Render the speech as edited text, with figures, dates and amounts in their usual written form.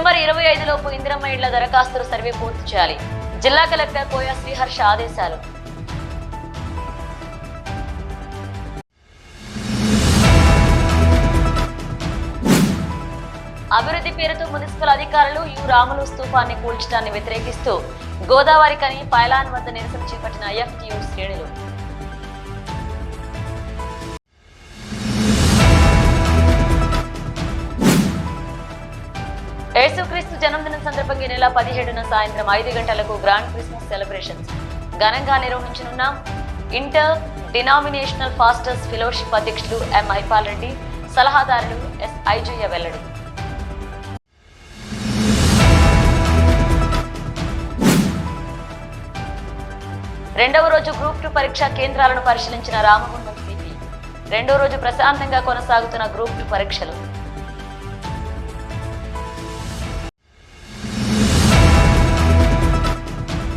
December 25 లోపు ఇందిరమ్మ ఇళ్ల దరఖాస్తుల సర్వే పూర్తి చేయాలి. జిల్లా కలెక్టర్ కోయ శ్రీహర్ష ఆదేశాలు. అభివృద్ధి పేరుతో మున్సిపల్ అధికారులు రాములు స్తూపాన్ని కూల్చడాన్ని వ్యతిరేకిస్తూ గోదావరి కని పైలాన్ వద్ద నిరసన చేపట్టిన ఐఎఫ్టియు శ్రేణులు. యేసుక్రీస్తు జన్మదినం సందర్భంగా ఈ నెల 17న సాయంత్రం 5 గంటలకు గ్రాండ్ క్రిస్మస్ సెలబ్రేషన్స్ ఘనంగా నిర్వహించనున్న ఇంటర్ డినామినేషనల్ ఫాస్టర్స్ ఫెలోషిప్ అధ్యక్షుడు ఎం ఐపాల్ రెడ్డి, సలహాదారులు ఎస్ ఐజయ్య వెల్లడి. రెండవ రోజు గ్రూప్ 2 పరీక్షా కేంద్రాలను పరిశీలించిన రామగుండం సిపి. రెండో రోజు ప్రశాంతంగా కొనసాగుతున్న గ్రూప్ 2 పరీక్షలు.